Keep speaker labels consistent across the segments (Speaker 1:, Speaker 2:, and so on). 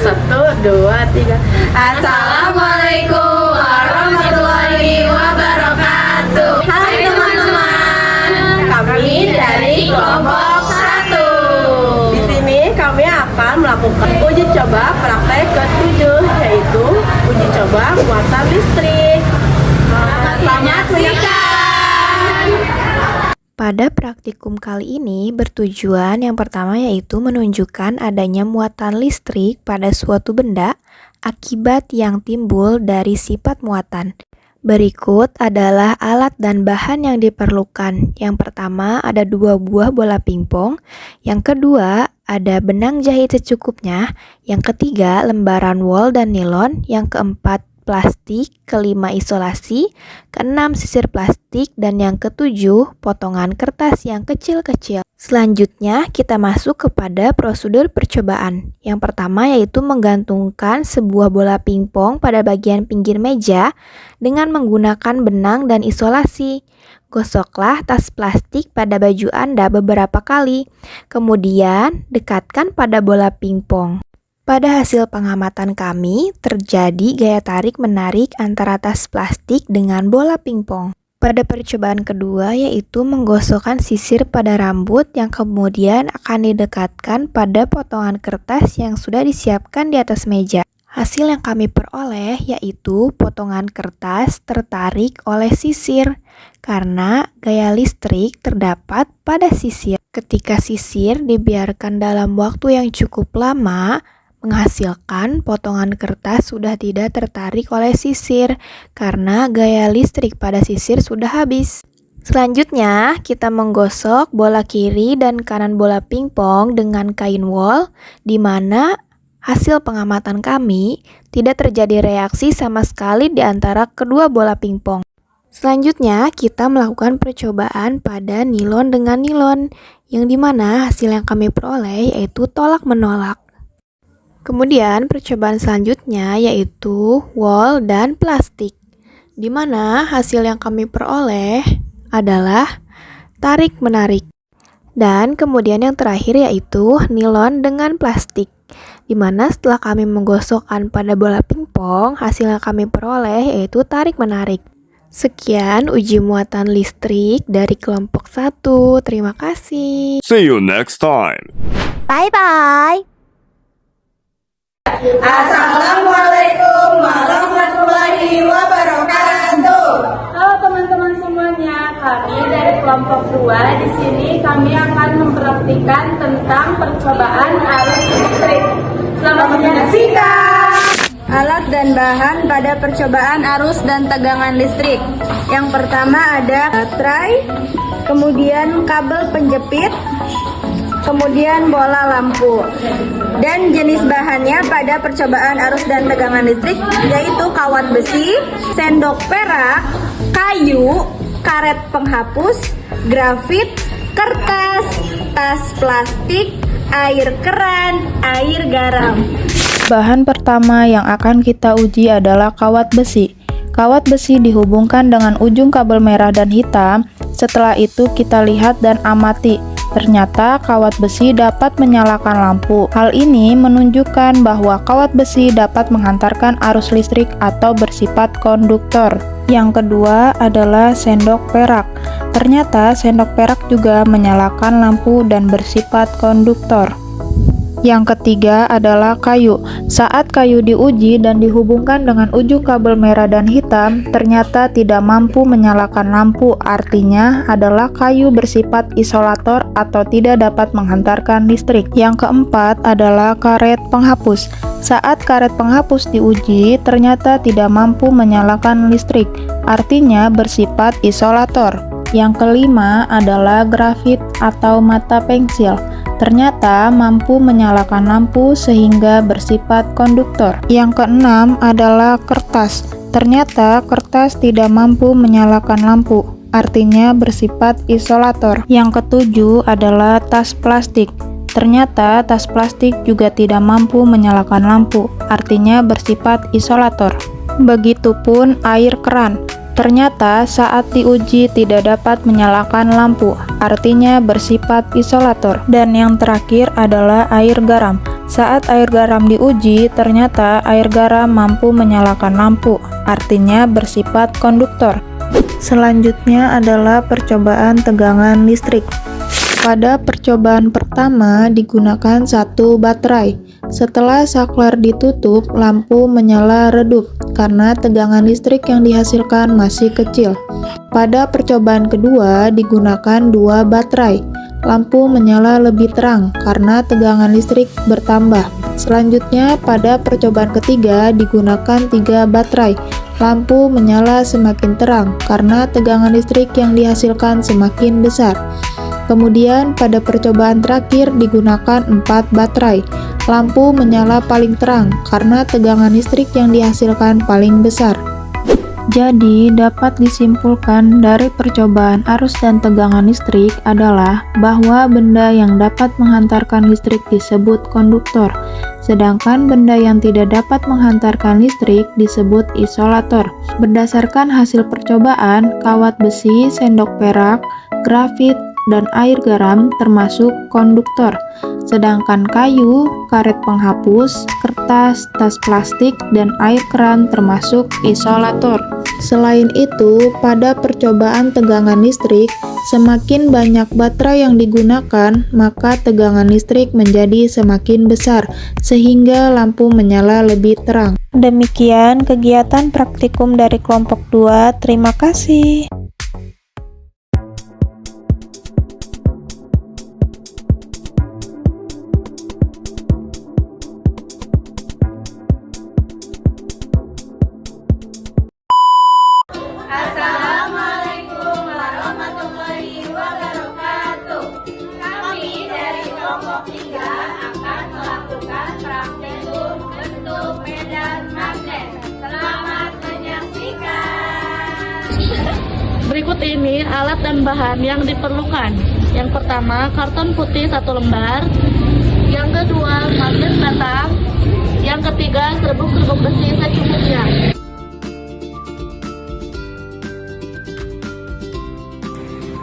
Speaker 1: 1, 2, 3. Assalamualaikum warahmatullahi wabarakatuh. Hai teman-teman, kami dari kelompok 1. Di sini kami akan melakukan uji coba praktek ke-7, yaitu uji coba muatan listrik. Selamat menyaksikan.
Speaker 2: Pada praktikum kali ini bertujuan yang pertama yaitu menunjukkan adanya muatan listrik pada suatu benda akibat yang timbul dari sifat muatan. Berikut adalah alat dan bahan yang diperlukan. Yang pertama ada 2 buah bola pingpong, yang kedua ada benang jahit secukupnya, yang ketiga lembaran wol dan nilon, yang keempat plastik, kelima isolasi, keenam sisir plastik, dan yang ketujuh potongan kertas yang kecil-kecil. Selanjutnya kita masuk kepada prosedur percobaan. Yang pertama yaitu menggantungkan sebuah bola pingpong pada bagian pinggir meja dengan menggunakan benang dan isolasi. Gosoklah tas plastik pada baju Anda beberapa kali, kemudian dekatkan pada bola pingpong. Pada hasil pengamatan kami, terjadi gaya tarik-menarik antara tas plastik dengan bola pingpong. Pada percobaan kedua yaitu menggosokkan sisir pada rambut yang kemudian akan didekatkan pada potongan kertas yang sudah disiapkan di atas meja. Hasil yang kami peroleh yaitu potongan kertas tertarik oleh sisir karena gaya listrik terdapat pada sisir. Ketika sisir dibiarkan dalam waktu yang cukup lama, menghasilkan potongan kertas sudah tidak tertarik oleh sisir karena gaya listrik pada sisir sudah habis. Selanjutnya, kita menggosok bola kiri dan kanan bola pingpong dengan kain wol, di mana hasil pengamatan kami tidak terjadi reaksi sama sekali di antara kedua bola pingpong. Selanjutnya, kita melakukan percobaan pada nilon dengan nilon, yang dimana hasil yang kami peroleh yaitu tolak-menolak. Kemudian percobaan selanjutnya yaitu wol dan plastik, di mana hasil yang kami peroleh adalah tarik-menarik. Dan kemudian yang terakhir yaitu nilon dengan plastik, di mana setelah kami menggosokkan pada bola pingpong, hasil yang kami peroleh yaitu tarik-menarik. Sekian uji muatan listrik dari kelompok 1. Terima kasih.
Speaker 3: See you next time.
Speaker 2: Bye-bye.
Speaker 1: Assalamualaikum warahmatullahi wabarakatuh.
Speaker 4: Halo teman-teman semuanya, kami dari kelompok 2 di sini kami akan mempraktikkan tentang percobaan arus listrik. Selamat menyaksikan.
Speaker 5: Alat dan bahan pada percobaan arus dan tegangan listrik. Yang pertama ada baterai, kemudian kabel penjepit, kemudian bola lampu. Dan jenis bahannya pada percobaan arus dan tegangan listrik yaitu kawat besi, sendok perak, kayu, karet penghapus, grafit, kertas, tas plastik, air keran, air garam.
Speaker 6: Bahan pertama yang akan kita uji adalah kawat besi. Kawat besi dihubungkan dengan ujung kabel merah dan hitam. Setelah itu kita lihat dan amati. Ternyata kawat besi dapat menyalakan lampu. Hal ini menunjukkan bahwa kawat besi dapat menghantarkan arus listrik atau bersifat konduktor. Yang kedua adalah sendok perak. Ternyata sendok perak juga menyalakan lampu dan bersifat konduktor. Yang ketiga adalah kayu. Saat kayu diuji dan dihubungkan dengan ujung kabel merah dan hitam, ternyata tidak mampu menyalakan lampu. Artinya adalah kayu bersifat isolator atau tidak dapat menghantarkan listrik. Yang keempat adalah karet penghapus. Saat karet penghapus diuji, ternyata tidak mampu menyalakan listrik. Artinya bersifat isolator. Yang kelima adalah grafit atau mata pensil. Ternyata mampu menyalakan lampu sehingga bersifat konduktor. Yang keenam adalah kertas. Ternyata kertas tidak mampu menyalakan lampu, artinya bersifat isolator. Yang ketujuh adalah tas plastik. Ternyata tas plastik juga tidak mampu menyalakan lampu, artinya bersifat isolator. Begitupun air keran. Ternyata saat diuji tidak dapat menyalakan lampu, artinya bersifat isolator. Dan yang terakhir adalah air garam. Saat air garam diuji, ternyata air garam mampu menyalakan lampu, artinya bersifat konduktor. Selanjutnya adalah percobaan tegangan listrik. Pada percobaan pertama digunakan satu baterai. Setelah saklar ditutup, lampu menyala redup karena tegangan listrik yang dihasilkan masih kecil. Pada percobaan kedua digunakan dua baterai. Lampu menyala lebih terang karena tegangan listrik bertambah. Selanjutnya pada percobaan ketiga digunakan 3 baterai. Lampu menyala semakin terang karena tegangan listrik yang dihasilkan semakin besar. Kemudian pada percobaan terakhir digunakan 4 baterai. Lampu menyala paling terang karena tegangan listrik yang dihasilkan paling besar. Jadi, dapat disimpulkan dari percobaan arus dan tegangan listrik adalah bahwa benda yang dapat menghantarkan listrik disebut konduktor, sedangkan benda yang tidak dapat menghantarkan listrik disebut isolator. Berdasarkan hasil percobaan, kawat besi, sendok perak, grafit, dan air garam termasuk konduktor, sedangkan kayu, karet penghapus, kertas, tas plastik, dan air keran termasuk isolator. Selain itu, pada percobaan tegangan listrik, semakin banyak baterai yang digunakan, maka tegangan listrik menjadi semakin besar, sehingga lampu menyala lebih terang. Demikian kegiatan praktikum dari kelompok 2. Terima kasih.
Speaker 1: Assalamualaikum warahmatullahi wabarakatuh. Kami dari kelompok 3 akan melakukan praktikum bentuk medan magnet. Selamat menyaksikan.
Speaker 3: Berikut ini alat dan bahan yang diperlukan. Yang pertama, karton putih 1 lembar. Yang kedua, magnet batang. Yang ketiga, serbuk-serbuk besi secukupnya.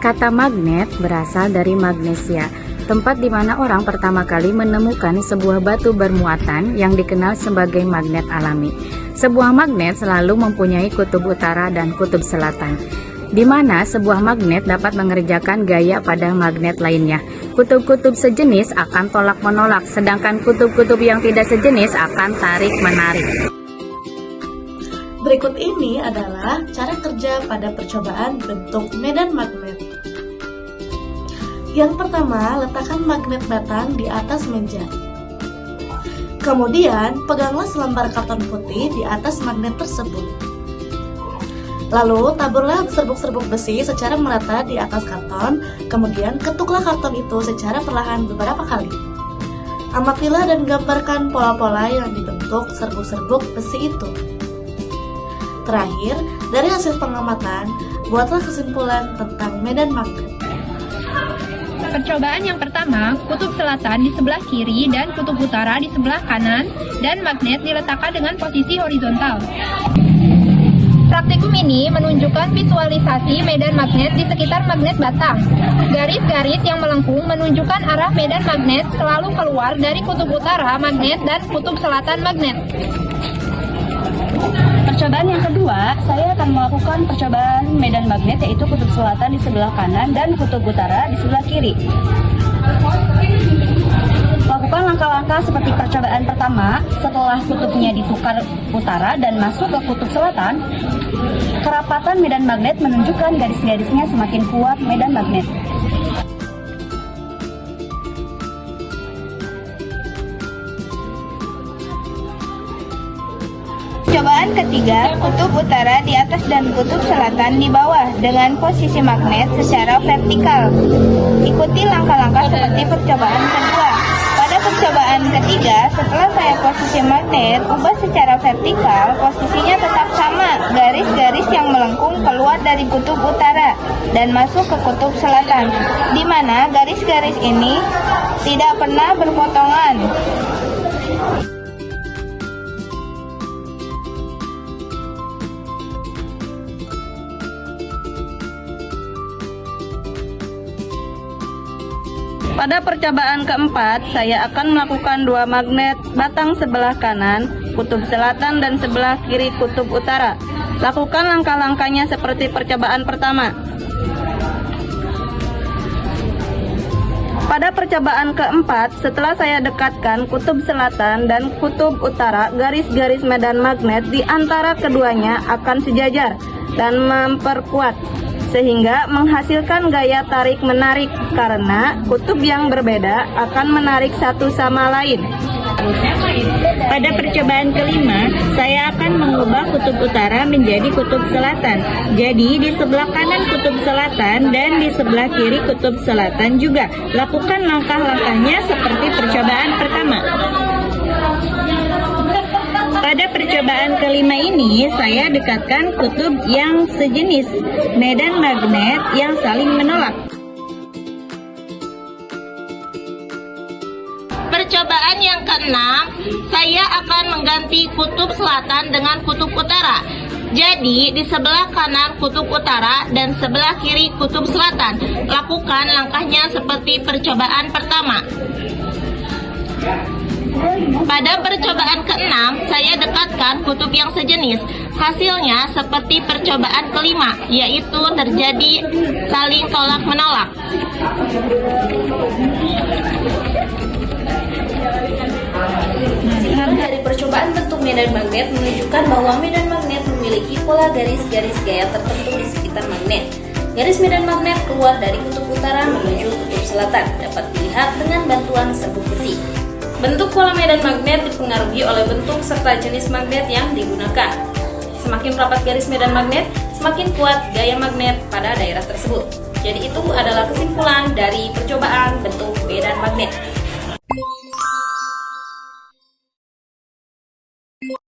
Speaker 7: Kata magnet berasal dari magnesia, tempat di mana orang pertama kali menemukan sebuah batu bermuatan yang dikenal sebagai magnet alami. Sebuah magnet selalu mempunyai kutub utara dan kutub selatan, di mana sebuah magnet dapat mengerjakan gaya pada magnet lainnya. Kutub-kutub sejenis akan tolak-menolak, sedangkan kutub-kutub yang tidak sejenis akan tarik-menarik.
Speaker 8: Berikut ini adalah cara kerja pada percobaan bentuk medan magnet. Yang pertama, letakkan magnet batang di atas meja. Kemudian, peganglah selembar karton putih di atas magnet tersebut. Lalu, taburlah serbuk-serbuk besi secara merata di atas karton, kemudian ketuklah karton itu secara perlahan beberapa kali. Amatilah dan gambarkan pola-pola yang dibentuk serbuk-serbuk besi itu. Terakhir, dari hasil pengamatan, buatlah kesimpulan tentang medan magnet.
Speaker 9: Percobaan yang pertama, kutub selatan di sebelah kiri dan kutub utara di sebelah kanan, dan magnet diletakkan dengan posisi horizontal. Praktikum ini menunjukkan visualisasi medan magnet di sekitar magnet batang. Garis-garis yang melengkung menunjukkan arah medan magnet selalu keluar dari kutub utara magnet dan kutub selatan magnet.
Speaker 3: Percobaan yang kedua, saya akan melakukan percobaan medan magnet, yaitu kutub selatan di sebelah kanan dan kutub utara di sebelah kiri. Lakukan langkah-langkah seperti percobaan pertama. Setelah kutubnya ditukar utara dan masuk ke kutub selatan, kerapatan medan magnet menunjukkan garis-garisnya semakin kuat medan magnet.
Speaker 9: Percobaan ketiga, kutub utara di atas dan kutub selatan di bawah dengan posisi magnet secara vertikal. Ikuti langkah-langkah seperti percobaan kedua. Pada percobaan ketiga, setelah saya posisi magnet ubah secara vertikal, posisinya tetap sama. Garis-garis yang melengkung keluar dari kutub utara dan masuk ke kutub selatan, di mana garis-garis ini tidak pernah berpotongan.
Speaker 3: Pada percobaan keempat, saya akan melakukan 2 magnet batang sebelah kanan, kutub selatan dan sebelah kiri kutub utara. Lakukan langkah-langkahnya seperti percobaan pertama. Pada percobaan keempat, setelah saya dekatkan kutub selatan dan kutub utara, garis-garis medan magnet di antara keduanya akan sejajar dan memperkuat, sehingga menghasilkan gaya tarik-menarik karena kutub yang berbeda akan menarik satu sama lain.
Speaker 9: Pada percobaan kelima, saya akan mengubah kutub utara menjadi kutub selatan. Jadi di sebelah kanan kutub selatan dan di sebelah kiri kutub selatan juga. Lakukan langkah-langkahnya seperti percobaan pertama. Pada percobaan kelima ini, saya dekatkan kutub yang sejenis, medan magnet yang saling menolak.
Speaker 1: Percobaan yang keenam, saya akan mengganti kutub selatan dengan kutub utara. Jadi, di sebelah kanan kutub utara dan sebelah kiri kutub selatan. Lakukan langkahnya seperti percobaan pertama. Pada percobaan keenam, saya dekatkan kutub yang sejenis. Hasilnya seperti percobaan kelima, yaitu terjadi saling tolak-menolak.
Speaker 10: Kesimpulan dari percobaan bentuk medan magnet menunjukkan bahwa medan magnet memiliki pola garis-garis gaya tertentu di sekitar magnet. Garis medan magnet keluar dari kutub utara menuju kutub selatan dapat dilihat dengan bantuan serbuk besi. Bentuk pola medan magnet dipengaruhi oleh bentuk serta jenis magnet yang digunakan. Semakin rapat garis medan magnet, semakin kuat gaya magnet pada daerah tersebut. Jadi itu adalah kesimpulan dari percobaan bentuk medan magnet.